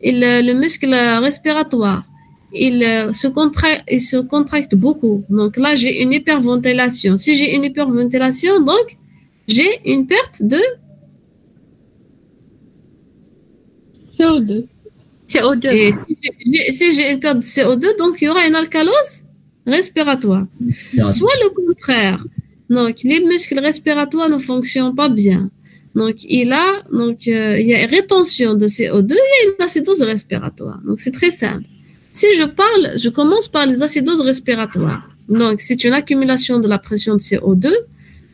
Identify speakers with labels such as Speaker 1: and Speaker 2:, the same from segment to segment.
Speaker 1: le muscle respiratoire, il se contracte beaucoup. Donc là, j'ai une hyperventilation. Si j'ai une hyperventilation, donc j'ai une perte de
Speaker 2: CO2. CO2.
Speaker 1: Et si j'ai une perte de CO2, donc il y aura une alcalose respiratoire. Soit le contraire. Donc, les muscles respiratoires ne fonctionnent pas bien. Donc, il y a une rétention de CO2, il y a une acidose respiratoire. Donc, c'est très simple. Si je commence par les acidoses respiratoires. Donc, c'est une accumulation de la pression de CO2.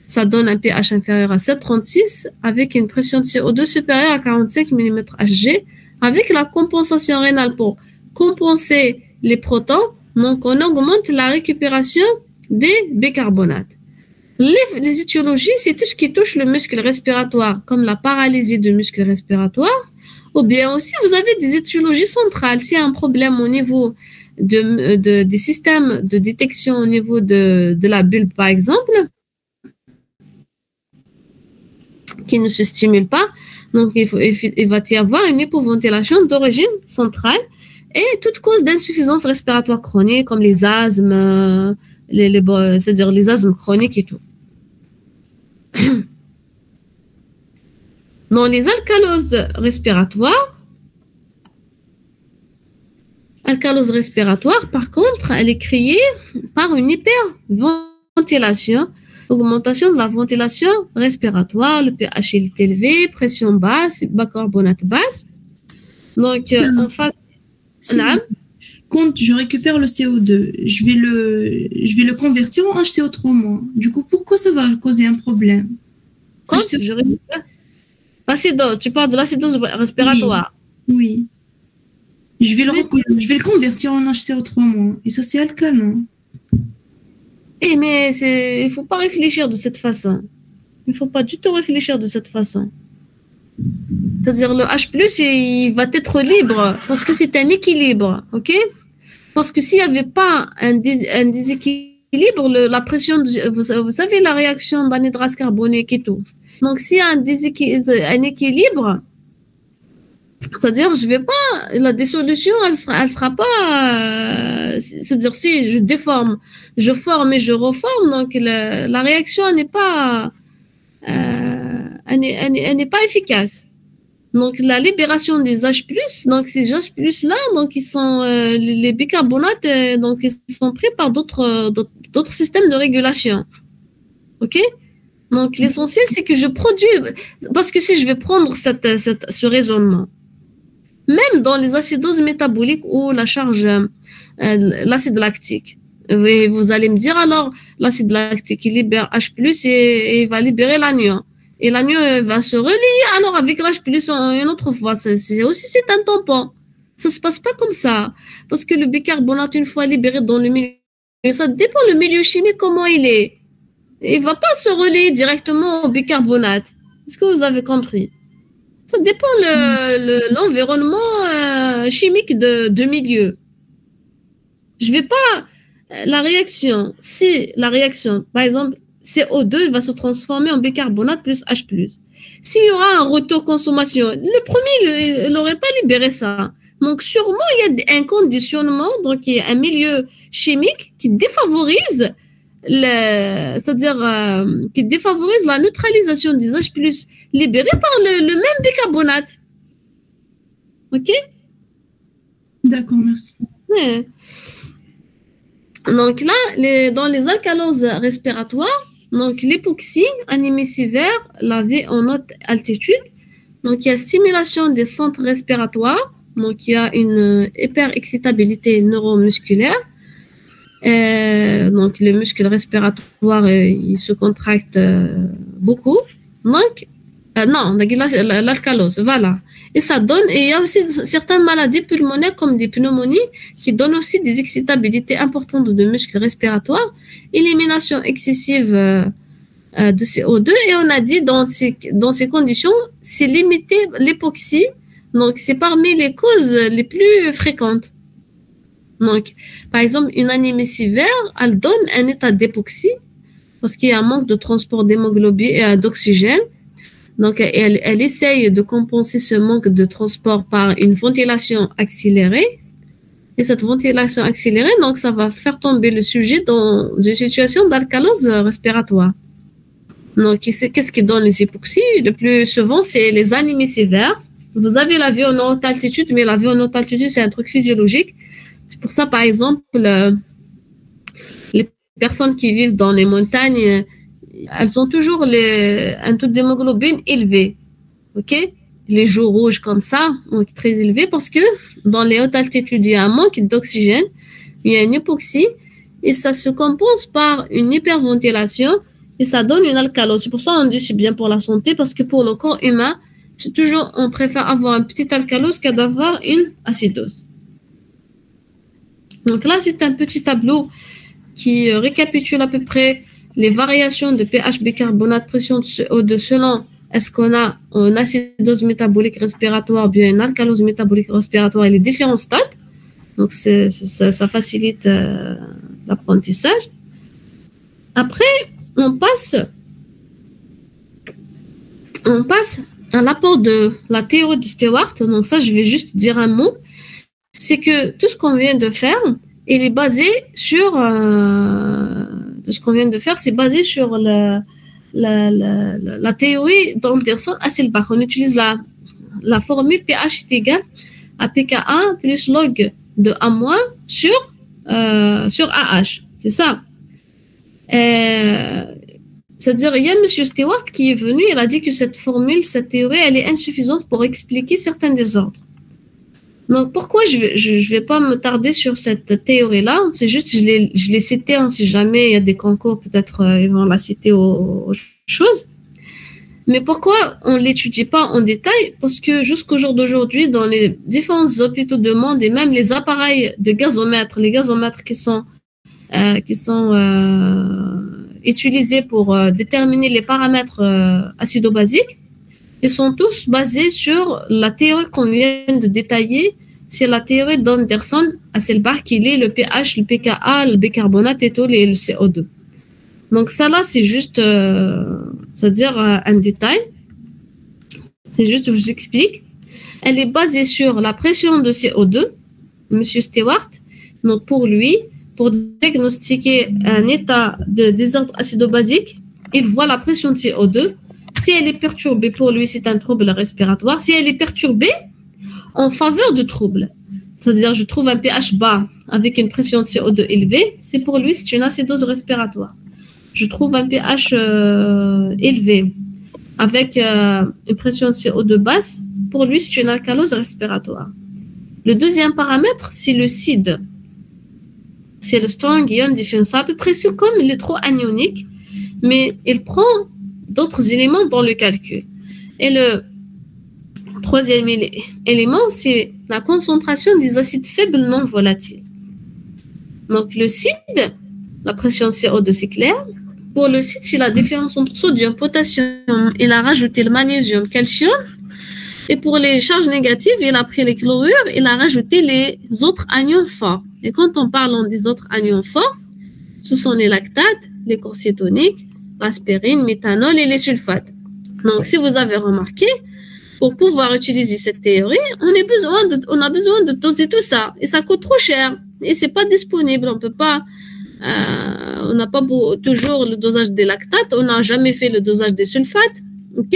Speaker 1: Ça donne un pH inférieur à 7,36 avec une pression de CO2 supérieure à 45 mmHg avec la compensation rénale pour compenser les protons. Donc, on augmente la récupération des bicarbonates. Les étiologies, c'est tout ce qui touche le muscle respiratoire, comme la paralysie du muscle respiratoire, ou bien aussi, vous avez des étiologies centrales. S'il y a un problème au niveau des systèmes de détection au niveau de la bulbe, par exemple, qui ne se stimule pas, donc il va y avoir une hypoventilation d'origine centrale et toute cause d'insuffisance respiratoire chronique, comme les asthmes, c'est-à-dire les asthmes chroniques et tout. Dans les alcaloses respiratoires, par contre, elle est créée par une hyperventilation, augmentation de la ventilation respiratoire, le pH est élevé, pression basse, bicarbonate basse. Donc, en face,
Speaker 3: quand je récupère le CO2, je vais le convertir en HCO3-. Du coup, pourquoi ça va causer un problème?
Speaker 1: Quand je récupère l'acidose, tu parles de l'acidose respiratoire.
Speaker 3: Oui. Je vais le convertir en HCO3-. Et ça, c'est alcalin.
Speaker 1: Mais il ne faut pas réfléchir de cette façon. Il ne faut pas du tout réfléchir de cette façon. C'est-à-dire le H+, il va être libre parce que c'est un équilibre, ok? Parce que s'il n'y avait pas un déséquilibre, la pression, vous savez la réaction d'anhydrase carbonique et tout. Donc s'il y a un équilibre, c'est-à-dire je vais pas, la dissolution, elle sera pas, c'est-à-dire si je forme et je reforme, donc la réaction n'est pas, elle n'est pas efficace. Donc, la libération des H+, donc ces H+, là, donc ils sont, les bicarbonates, donc ils sont pris par d'autres systèmes de régulation. OK? Donc, l'essentiel, c'est que je produis, parce que si je vais prendre ce raisonnement, même dans les acidoses métaboliques ou la charge, l'acide lactique, vous allez me dire, alors, l'acide lactique, il libère H+, et il va libérer l'anion. Et l'anion va se relier alors avec l'H+ une autre fois. C'est un tampon. Ça se passe pas comme ça. Parce que le bicarbonate, une fois libéré dans le milieu, ça dépend le milieu chimique, comment il est. Il va pas se relier directement au bicarbonate. Est-ce que vous avez compris? Ça dépend l'environnement chimique de milieu. Je vais pas... La réaction, par exemple, CO2 il va se transformer en bicarbonate plus H+. S'il y aura un retour consommation, le premier, il n'aurait pas libéré ça. Donc, sûrement, il y a un conditionnement, donc il y a un milieu chimique qui défavorise, c'est-à-dire qui défavorise la neutralisation des H+, libérés par le même bicarbonate. OK?
Speaker 3: D'accord, merci.
Speaker 1: Ouais. Donc là, dans les alcaloses respiratoires, donc l'hypoxie, anémie sévère, la vie en haute altitude. Donc il y a stimulation des centres respiratoires. Donc il y a une hyperexcitabilité neuromusculaire. Donc le muscle respiratoire, il se contracte beaucoup. Donc l'alcalose, voilà. Et ça donne, et il y a aussi certaines maladies pulmonaires comme des pneumonies qui donnent aussi des excitabilités importantes de muscles respiratoires, élimination excessive de CO2. Et on a dit dans ces conditions, c'est limiter l'hypoxie. Donc, c'est parmi les causes les plus fréquentes. Donc, par exemple, une anémie sévère, elle donne un état d'hypoxie parce qu'il y a un manque de transport d'hémoglobine et d'oxygène. Donc, elle essaye de compenser ce manque de transport par une ventilation accélérée. Et cette ventilation accélérée, donc, ça va faire tomber le sujet dans une situation d'alcalose respiratoire. Donc, qu'est-ce qui donne les hypoxies? Le plus souvent, c'est les anémies sévères. Vous avez la vie en haute altitude, mais la vie en haute altitude, c'est un truc physiologique. C'est pour ça, par exemple, les personnes qui vivent dans les montagnes, elles ont toujours un taux d'hémoglobine élevé. OK? Les joues rouges comme ça, donc très élevés, parce que dans les hautes altitudes, il y a un manque d'oxygène, il y a une hypoxie, et ça se compense par une hyperventilation, et ça donne une alcalose. C'est pour ça qu'on dit que c'est bien pour la santé, parce que pour le corps humain, c'est toujours, on préfère avoir une petite alcalose qu'à d'avoir une acidose. Donc là, c'est un petit tableau qui récapitule à peu près les variations de pH bicarbonate, pression de CO2 selon est-ce qu'on a une acidose métabolique respiratoire, bien une alcalose métabolique respiratoire et les différents stades. Donc, ça facilite l'apprentissage. Après, on passe à l'apport de la théorie de Stewart. Donc ça, je vais juste dire un mot. C'est que tout ce qu'on vient de faire, il est basé sur c'est basé sur la théorie d'Anderson-Hasselbalch. On utilise la formule pH est égal à pKa plus log de A- sur AH. C'est ça. C'est-à-dire, il y a M. Stewart qui est venu, il a dit que cette théorie, elle est insuffisante pour expliquer certains désordres. Donc, pourquoi je vais pas me tarder sur cette théorie-là? C'est juste, je l'ai citée, on sait jamais, il y a des concours, peut-être, ils vont la citer aux choses. Mais pourquoi on l'étudie pas en détail? Parce que jusqu'au jour d'aujourd'hui, dans les différents hôpitaux du monde et même les appareils de gazomètre, les gazomètres qui sont utilisés pour déterminer les paramètres acido-basiques, ils sont tous basés sur la théorie qu'on vient de détailler. C'est la théorie d'Anderson-Hasselbalch qui est le pH, le pKa, le bicarbonate et tout, et le CO2. Donc ça là, c'est juste, c'est-à-dire un détail. C'est juste, je vous explique. Elle est basée sur la pression de CO2, Monsieur Stewart. Donc pour lui, pour diagnostiquer un état de désordre acido-basique, il voit la pression de CO2. Si elle est perturbée, pour lui, c'est un trouble respiratoire. Si elle est perturbée, en faveur de trouble, c'est-à-dire je trouve un pH bas avec une pression de CO2 élevée, c'est pour lui, c'est une acidose respiratoire. Je trouve un pH élevé avec une pression de CO2 basse, pour lui, c'est une alcalose respiratoire. Le deuxième paramètre, c'est le SID. C'est le Strong Ion Difference. C'est à peu près comme l'électroanionique, mais il prend d'autres éléments dans le calcul. Et le troisième élément, c'est la concentration des acides faibles non volatiles. Donc, le CID, la pression CO2, c'est clair. Pour le CID, c'est la différence entre sodium, potassium. Il a rajouté le magnésium, calcium. Et pour les charges négatives, il a pris les chlorures, il a rajouté les autres anions forts. Et quand on parle des autres anions forts, ce sont les lactates, les courcétoniques, l'aspirine, méthanol et les sulfates. Donc, si vous avez remarqué, pour pouvoir utiliser cette théorie, on a besoin de doser tout ça. Et ça coûte trop cher. Et c'est pas disponible. On peut pas, on n'a pas toujours le dosage des lactates. On n'a jamais fait le dosage des sulfates. OK?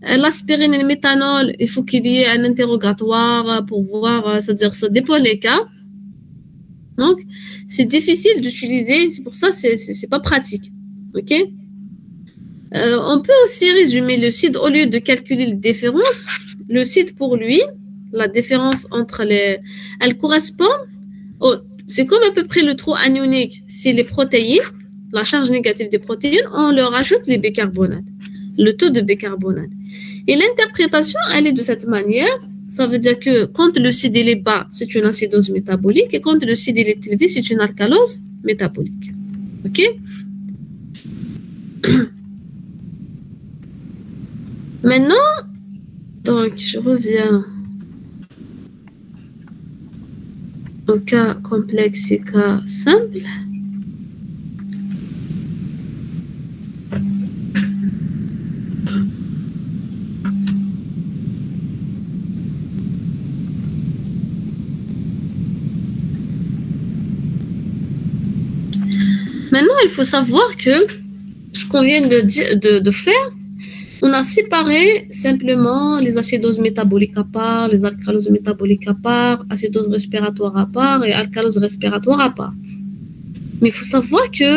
Speaker 1: L'aspirine et le méthanol, il faut qu'il y ait un interrogatoire pour voir, c'est-à-dire, ça dépend des cas. Donc, c'est difficile d'utiliser. C'est pour ça, c'est pas pratique. OK? On peut aussi résumer le CID au lieu de calculer les différences. Le CID pour lui, la différence entre elle correspond c'est comme à peu près le trou anionique, c'est les protéines, la charge négative des protéines, on leur ajoute les bicarbonates, le taux de bicarbonate. Et l'interprétation, elle est de cette manière. Ça veut dire que quand le CID est bas, c'est une acidose métabolique, et quand le CID est élevé, c'est une alcalose métabolique. OK? Maintenant, donc, je reviens au cas complexe et cas simple. Maintenant, il faut savoir que ce qu'on vient de faire, on a séparé simplement les acidoses métaboliques à part, les alcaloses métaboliques à part, acidose respiratoire à part et alcalose respiratoire à part. Mais il faut savoir que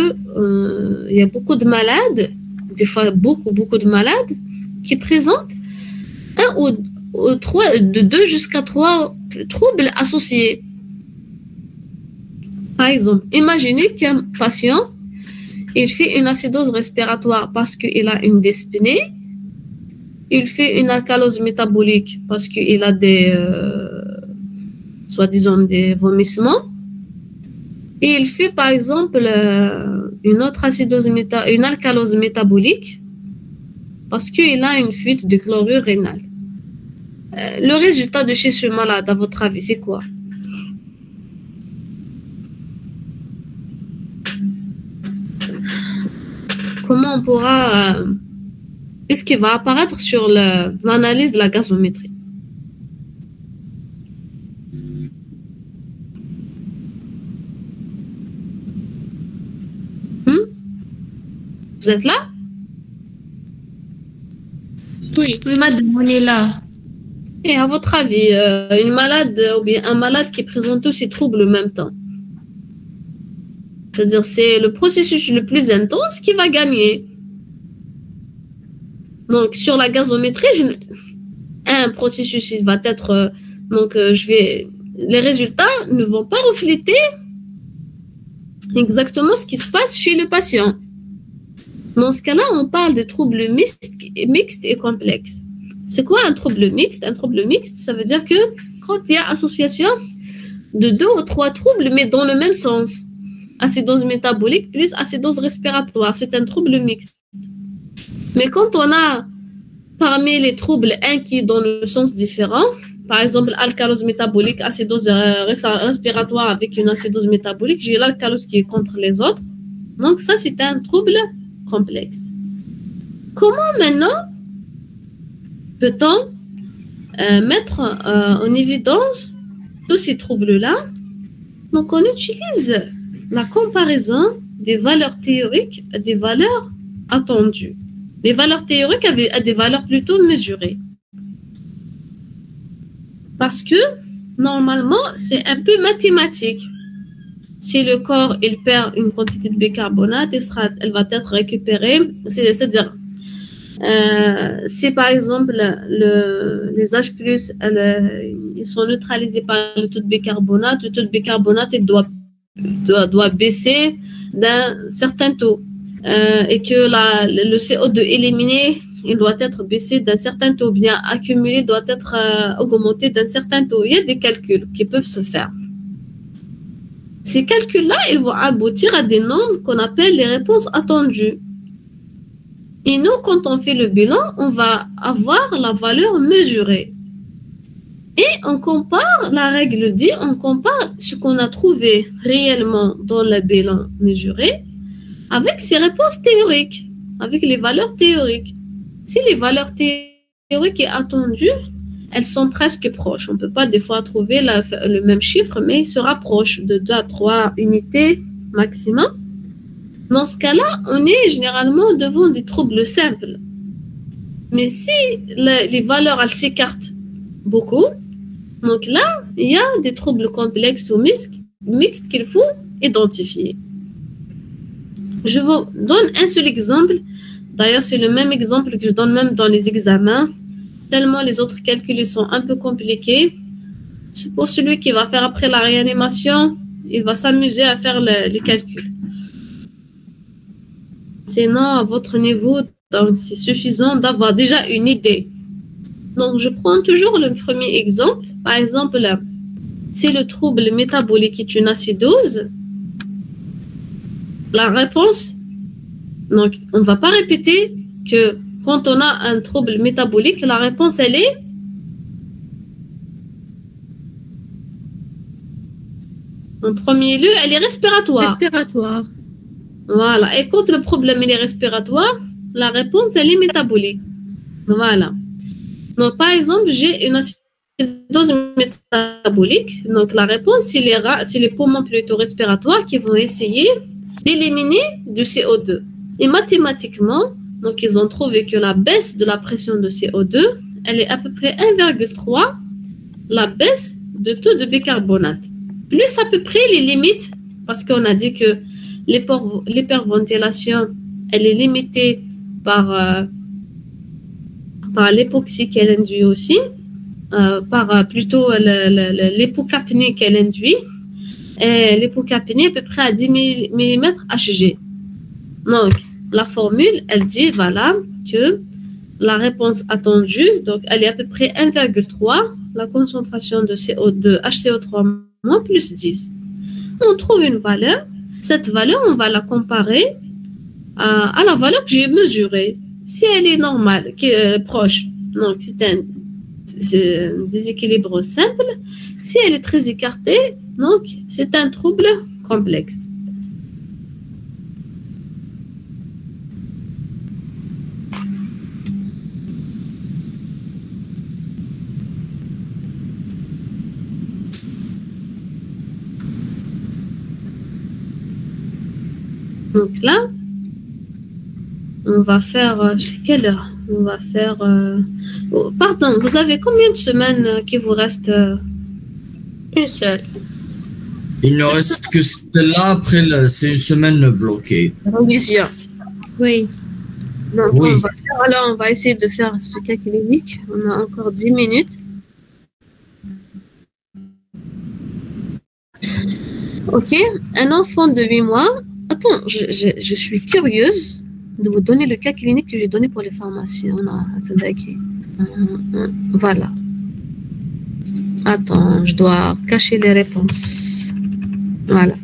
Speaker 1: il y a beaucoup de malades, des fois beaucoup de malades, qui présentent de 2 jusqu'à 3 troubles associés. Par exemple, imaginez qu'un patient, il fait une acidose respiratoire parce qu'il a une dyspnée, il fait une alcalose métabolique parce qu'il a soi-disant des vomissements, et il fait par exemple une alcalose métabolique parce qu'il a une fuite de chlorure rénale. Le résultat de chez ce malade, à votre avis, c'est quoi? Comment on pourra... Qu'est-ce qui va apparaître sur l'analyse de la gazométrie? Vous êtes là?
Speaker 3: Oui, madame, on est là.
Speaker 1: Et à votre avis, une malade ou bien un malade qui présente tous ces troubles en même temps, c'est-à-dire c'est le processus le plus intense qui va gagner. Donc sur la gazométrie, un processus il va être les résultats ne vont pas refléter exactement ce qui se passe chez le patient. Dans ce cas-là, on parle de troubles mixtes et complexes. C'est quoi un trouble mixte? Un trouble mixte, ça veut dire que quand il y a association de 2 ou 3 troubles, mais dans le même sens, acidose métabolique plus acidose respiratoire, c'est un trouble mixte. Mais quand on a parmi les troubles un qui est dans le sens différent, par exemple alcalose métabolique, acidose respiratoire avec une acidose métabolique, j'ai l'alcalose qui est contre les autres. Donc ça, c'est un trouble complexe. Comment maintenant peut-on mettre en évidence tous ces troubles-là? Donc, on utilise la comparaison des valeurs théoriques à des valeurs attendues. Les valeurs théoriques à des valeurs plutôt mesurées. Parce que, normalement, c'est un peu mathématique. Si le corps il perd une quantité de bicarbonate, elle va être récupérée. C'est-à-dire, si par exemple les H+, ils sont neutralisés par le taux de bicarbonate, il doit baisser d'un certain taux. Et que le CO2 éliminé, il doit être baissé d'un certain taux, bien accumulé doit être augmenté d'un certain taux. Il y a des calculs qui peuvent se faire. Ces calculs-là, ils vont aboutir à des nombres qu'on appelle les réponses attendues. Et nous, quand on fait le bilan, on va avoir la valeur mesurée. Et on compare, la règle dit, on compare ce qu'on a trouvé réellement dans le bilan mesuré avec ses réponses théoriques, avec les valeurs théoriques. Si les valeurs théoriques sont attendues, elles sont presque proches. On ne peut pas des fois trouver le même chiffre, mais ils se rapprochent de 2 à 3 unités maximum. Dans ce cas-là, on est généralement devant des troubles simples. Mais si les valeurs elles s'écartent beaucoup, donc là, il y a des troubles complexes ou mixtes qu'il faut identifier. Je vous donne un seul exemple. D'ailleurs, c'est le même exemple que je donne même dans les examens. Tellement les autres calculs sont un peu compliqués. C'est pour celui qui va faire après la réanimation, il va s'amuser à faire les calculs. Sinon, à votre niveau, c'est suffisant d'avoir déjà une idée. Donc, je prends toujours le premier exemple. Par exemple, si le trouble métabolique est une acidose, la réponse, donc on ne va pas répéter que quand on a un trouble métabolique, la réponse, elle est en premier lieu, elle est respiratoire.
Speaker 3: Respiratoire.
Speaker 1: Voilà. Et quand le problème il est respiratoire, la réponse, elle est métabolique. Voilà. Donc, par exemple, j'ai une acidose métabolique. Donc, la réponse, c'est les poumons plutôt respiratoires qui vont essayer d'éliminer du CO2. Et mathématiquement, donc ils ont trouvé que la baisse de la pression de CO2, elle est à peu près 1,3 la baisse de taux de bicarbonate. Plus à peu près les limites, parce qu'on a dit que l'hyperventilation, elle est limitée par l'époxy qu'elle induit aussi, par plutôt l'hypocapnie qu'elle induit. L'hypocapnie à peu près à 10 mm Hg. Donc, la formule, elle dit, voilà, que la réponse attendue, donc elle est à peu près 1,3, la concentration de CO2, HCO3- plus 10. On trouve une valeur. Cette valeur, on va la comparer à la valeur que j'ai mesurée. Si elle est normale, qui est proche, donc c'est un déséquilibre simple. Si elle est très écartée, donc c'est un trouble complexe. Donc là, on va faire, c'est quelle heure? On va faire, oh, pardon, vous avez combien de semaines qui vous reste? Une seule.
Speaker 2: Il ne reste que celle-là, après c'est une semaine bloquée.
Speaker 1: Révision.
Speaker 3: Oui.
Speaker 1: Donc,
Speaker 2: Oui.
Speaker 1: On va essayer de faire ce cas clinique. On a encore 10 minutes. Ok, un enfant de 8 mois. Attends, je suis curieuse de vous donner le cas clinique que j'ai donné pour les pharmaciens. Voilà. Attends, je dois cacher les réponses. Voilà.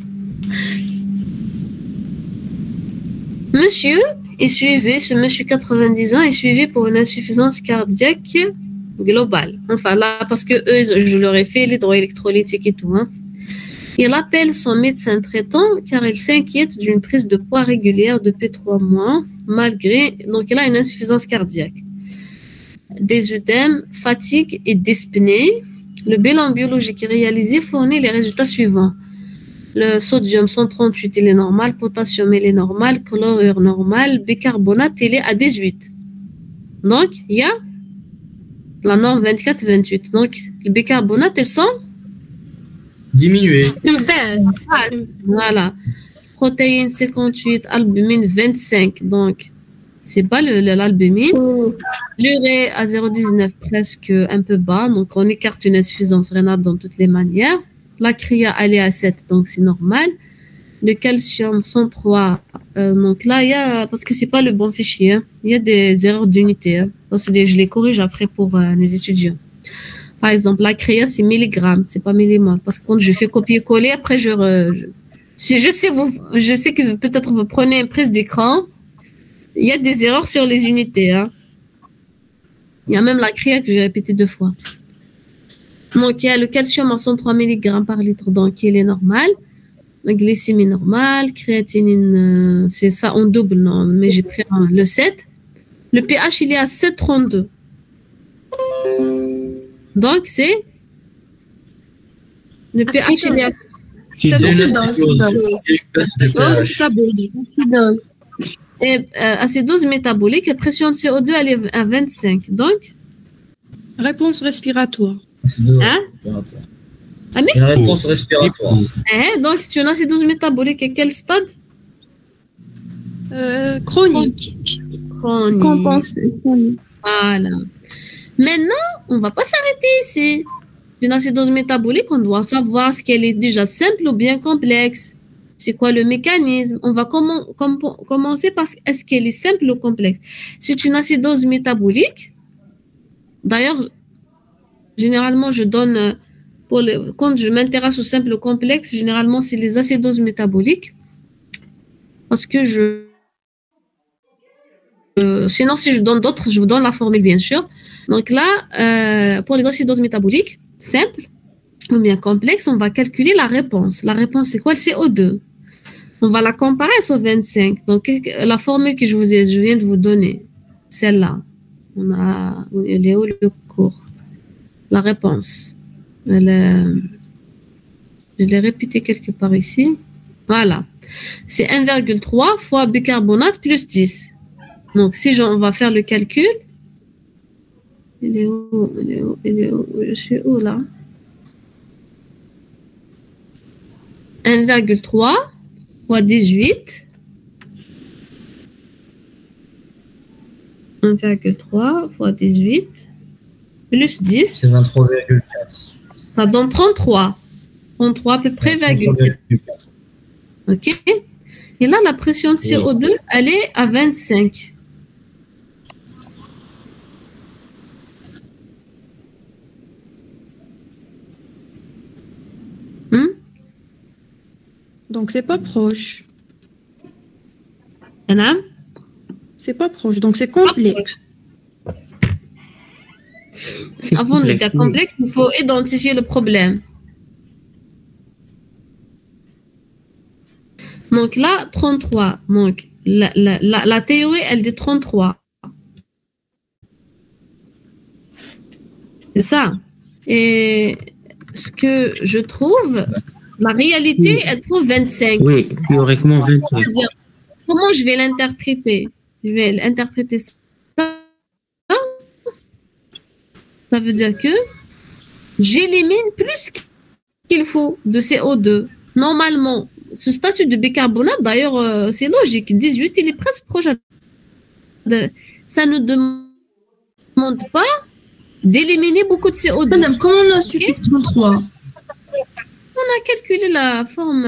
Speaker 1: Monsieur est suivi, ce monsieur 90 ans est suivi pour une insuffisance cardiaque globale. Enfin là, parce que eux, je leur ai fait l'hydroélectrolytique et tout. Hein. Il appelle son médecin traitant car il s'inquiète d'une prise de poids régulière depuis 3 mois, malgré, donc il a une insuffisance cardiaque. Des œdèmes, fatigue et dyspnée. Le bilan biologique réalisé fournit les résultats suivants. Le sodium 138, il est normal, potassium, il est normal, chlorure normal, bicarbonate, il est à 18. Donc, il y a la norme 24-28. Donc, le bicarbonate, ils sont
Speaker 2: diminué.
Speaker 1: Voilà. Protéine 58, albumine 25. Donc, c'est pas l'albumine. L'urée à 0,19, presque un peu bas. Donc, on écarte une insuffisance rénale dans toutes les manières. La cria, elle est à 7, donc c'est normal. Le calcium 103. Donc là, il y a, parce que c'est pas le bon fichier, hein, il y a des erreurs d'unité. Hein. Donc, je les corrige après pour les étudiants. Par exemple, la créa, c'est milligrammes, c'est pas millimol. Parce que quand je fais copier-coller, après, je sais que peut-être vous prenez une prise d'écran, il y a des erreurs sur les unités. Hein. Il y a même la créa que j'ai répété 2 fois. Donc, il y a le calcium à 103 mg par litre, donc il est normal. La glycémie normale, créatinine, c'est ça en double, non, mais j'ai pris le 7. Le pH, il est à 7,32. Donc, c'est... Le pH, il est à... Et acidose métabolique, la pression de CO2, elle est à 25. Donc...
Speaker 3: Réponse respiratoire.
Speaker 1: Hein?
Speaker 2: Une réponse respiratoire.
Speaker 1: Donc, c'est une acidose métabolique à quel stade?
Speaker 3: Chronique.
Speaker 1: Compensée. Voilà. Maintenant, on ne va pas s'arrêter ici. Une acidose métabolique, on doit savoir ce qu'elle est déjà simple ou bien complexe. C'est quoi le mécanisme? On va commencer par est-ce qu'elle est simple ou complexe. C'est une acidose métabolique. D'ailleurs, généralement, je donne, quand je m'intéresse au simple ou complexe, généralement, c'est les acidoses métaboliques. Parce que sinon, si je donne d'autres, je vous donne la formule, bien sûr. Donc là, pour les acidoses métaboliques, simples ou bien complexes, on va calculer la réponse. La réponse, c'est quoi? Le CO2. On va la comparer à SO25. Donc, la formule que je viens de vous donner, celle-là. Elle est où le cours? La réponse. Je l'ai répétée quelque part ici. Voilà. C'est 1,3 fois bicarbonate plus 10. Donc, si on va faire le calcul, il est où? Je suis où là? 1,3 fois 18. 1,3 fois 18 plus 10.
Speaker 2: C'est 23,4.
Speaker 1: Ça donne 33. 33 à peu près,
Speaker 2: 33,4.
Speaker 1: OK? Et là, la pression de CO2, elle est à 25.
Speaker 3: Donc, c'est pas proche.
Speaker 1: Madame?
Speaker 3: C'est pas proche, donc c'est complexe.
Speaker 1: Avant le cas complexe, il faut identifier le problème. Donc là, 33. Donc, la théorie, elle dit 33. C'est ça. Et ce que je trouve, la réalité, elle trouve 25.
Speaker 4: Oui, théoriquement 25.
Speaker 1: C'est-à-dire, comment je vais l'interpréter? Je vais l'interpréter ça. Ça veut dire que j'élimine plus qu'il faut de CO2. Normalement, ce statut de bicarbonate, d'ailleurs, c'est logique. 18, il est presque proche. Ça ne demande pas d'éliminer beaucoup de CO2.
Speaker 3: Madame, comment on a su 33?
Speaker 1: On a calculé la forme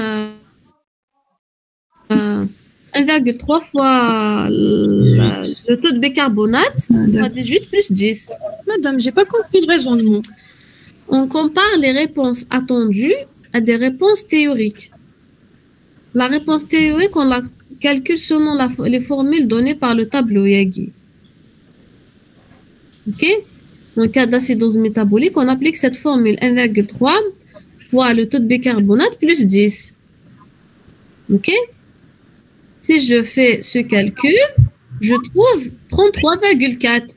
Speaker 1: 1,3 fois le taux de bicarbonate fois 18 plus 10.
Speaker 3: Madame, j'ai pas compris le raisonnement.
Speaker 1: On compare les réponses attendues à des réponses théoriques. La réponse théorique, on la calcule selon les formules données par le tableau Yagi. OK? En cas d'acidose métabolique, on applique cette formule 1,3 fois le taux de bicarbonate plus 10. OK? Si je fais ce calcul, je trouve 33,4.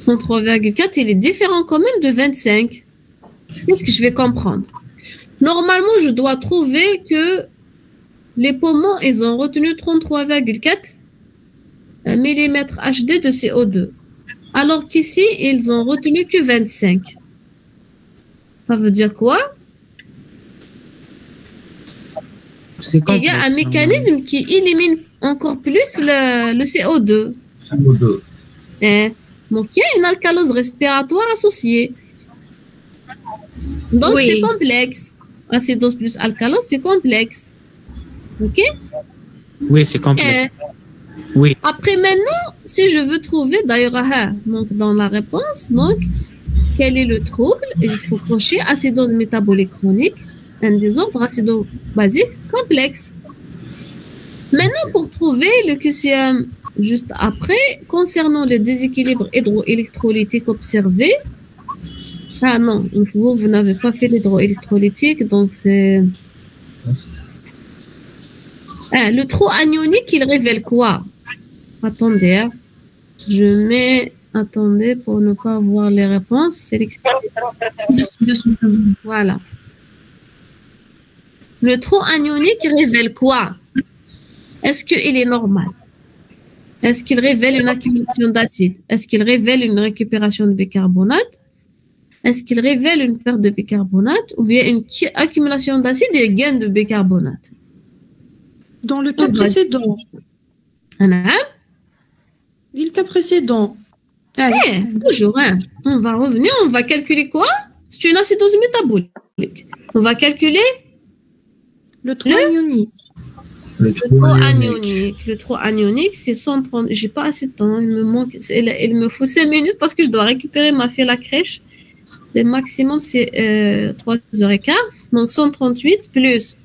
Speaker 1: 33,4, il est différent quand même de 25. Qu'est-ce que je vais comprendre? Normalement, je dois trouver que les poumons, ils ont retenu 33,4 mm HD de CO2. Alors qu'ici, ils ont retenu que 25. Ça veut dire quoi? Il y a un mécanisme qui élimine encore plus le CO2.
Speaker 2: CO2.
Speaker 1: Donc, il y a une alcalose respiratoire associée. Donc,
Speaker 3: Oui.
Speaker 1: c'est complexe. Acidose plus alcalose, c'est complexe. OK?
Speaker 4: Oui, c'est complexe. Oui.
Speaker 1: Après, maintenant, si je veux trouver, d'ailleurs, donc dans la réponse, donc, quel est le trouble? Il faut cocher acidose métabolique chronique, un désordre acido-basique complexe. Maintenant, pour trouver le QCM juste après, concernant le déséquilibre hydroélectrolytique observé, ah non, vous n'avez pas fait l'hydroélectrolytique, donc c'est... le trou anionique, il révèle quoi? Attendez, je mets... Attendez, pour ne pas voir les réponses, sélectionne. Voilà. Le trou anionique révèle quoi? Est-ce qu'il est normal? Est-ce qu'il révèle une accumulation d'acide? Est-ce qu'il révèle une récupération de bicarbonate? Est-ce qu'il révèle une perte de bicarbonate ou bien une accumulation d'acide et gain de bicarbonate?
Speaker 3: Dans le cas précédent. Le cas précédent.
Speaker 1: Toujours, on va revenir, on va calculer quoi? C'est une acidose métabolique. On va calculer
Speaker 3: le trou anionique.
Speaker 1: Le trou anionique. Le trou anionique, c'est 130. J'ai pas assez de temps. Il me faut 5 minutes parce que je dois récupérer ma fille à la crèche. Le maximum, c'est 3h15. Donc 138 plus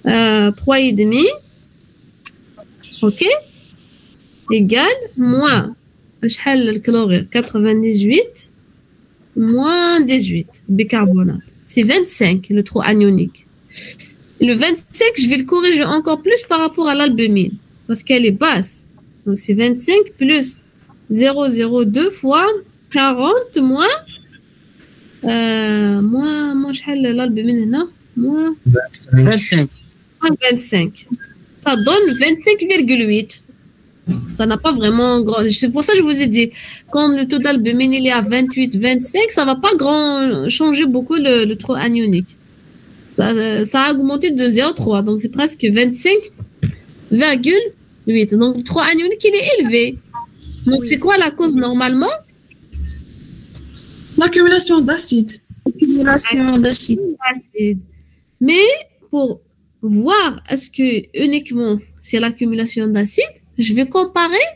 Speaker 1: 3,5. OK? Égale moins. Le chlorure 98 moins 18 bicarbonate. C'est 25 le trou anionique. Le 25, je vais le corriger encore plus par rapport à l'albumine parce qu'elle est basse. Donc c'est 25 plus 0,02 fois 40 moins Moi, l'albumine هنا, moi,
Speaker 2: 25.
Speaker 4: 25.
Speaker 1: ça donne 25,8. Ça n'a pas vraiment grand. C'est pour ça que je vous ai dit, quand le taux d'albumine il est à 28, 25, ça va pas changer beaucoup le taux anionique. Ça a augmenté de 0,3, donc c'est presque 25,8. Donc le taux anionique il est élevé. Donc c'est quoi la cause normalement?
Speaker 3: L'accumulation d'acide.
Speaker 1: Mais pour voir est-ce que uniquement c'est l'accumulation d'acide, je vais comparer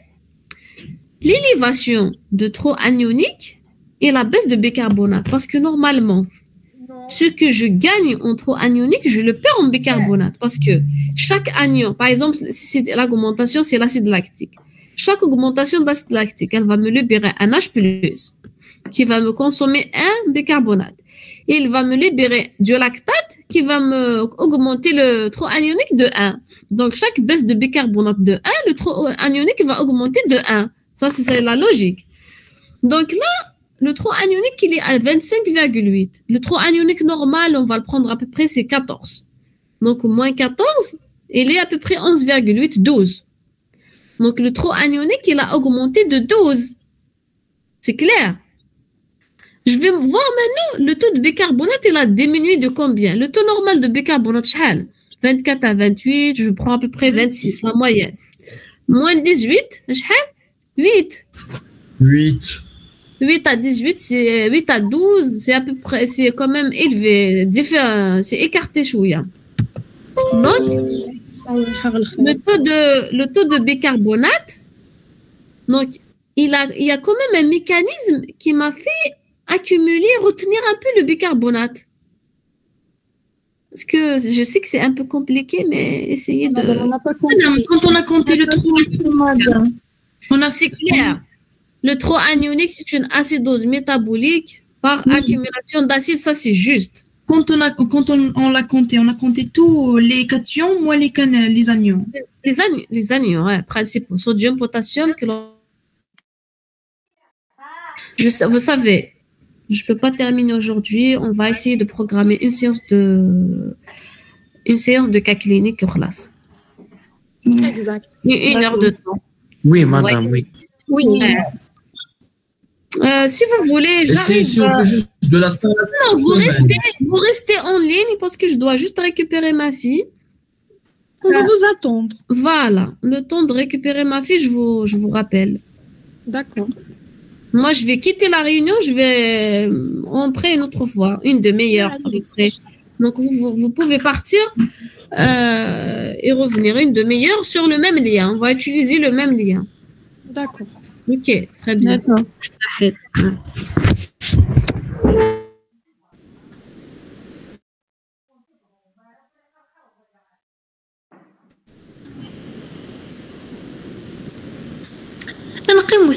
Speaker 1: l'élévation de trop anionique et la baisse de bicarbonate. Parce que normalement, ce que je gagne en trop anionique, je le perds en bicarbonate. Parce que chaque anion, par exemple, si c'est l'augmentation, c'est l'acide lactique. Chaque augmentation d'acide lactique, elle va me libérer un H+, qui va me consommer un bicarbonate. Il va me libérer du lactate qui va me augmenter le trop anionique de 1. Donc, chaque baisse de bicarbonate de 1, le trop anionique va augmenter de 1. Ça, c'est la logique. Donc là, le trop anionique, il est à 25,8. Le trop anionique normal, on va le prendre à peu près, c'est 14. Donc, moins 14, il est à peu près 11,8, 12. Donc, le trop anionique, il a augmenté de 12. C'est clair. Je vais voir maintenant le taux de bicarbonate, il a diminué de combien? Le taux normal de bicarbonate, 24 à 28, je prends à peu près 26, la moyenne. Moins 18, 8.
Speaker 2: 8.
Speaker 1: 8 à 18, c'est 8 à 12, c'est à peu près, c'est quand même élevé, différent, c'est écarté chouïa. Donc, le taux de bicarbonate, donc, il y a quand même un mécanisme qui m'a fait accumuler, retenir un peu le bicarbonate. Parce que je sais que c'est un peu compliqué, mais essayez de...
Speaker 3: Madame, quand on a compté le trou,
Speaker 1: c'est clair. Le trop anionique, c'est une acidose métabolique par accumulation d'acide, ça c'est juste.
Speaker 3: Quand on l'a compté, on a compté tous les cations, moins les anions.
Speaker 1: Les anions, ouais, principaux. Sodium, potassium, vous savez, je ne peux pas terminer aujourd'hui. On va essayer de programmer une séance de cas clinique en classe.
Speaker 5: Exact.
Speaker 1: Une heure de temps.
Speaker 4: Oui, madame, oui.
Speaker 5: Oui.
Speaker 1: Si vous voulez, j'arrive.
Speaker 2: Si on peut juste de la fin.
Speaker 1: Non, vous restez en ligne parce que je dois juste récupérer ma fille.
Speaker 5: On va vous attendre.
Speaker 1: Voilà. Le temps de récupérer ma fille, je vous rappelle.
Speaker 5: D'accord.
Speaker 1: Moi, je vais quitter la réunion, je vais entrer une autre fois, une demi-heure à peu près. Donc, vous pouvez partir et revenir une demi-heure sur le même lien. On va utiliser le même lien.
Speaker 5: D'accord.
Speaker 1: Ok, très bien.
Speaker 5: D'accord.
Speaker 1: Parfait.
Speaker 5: نقيم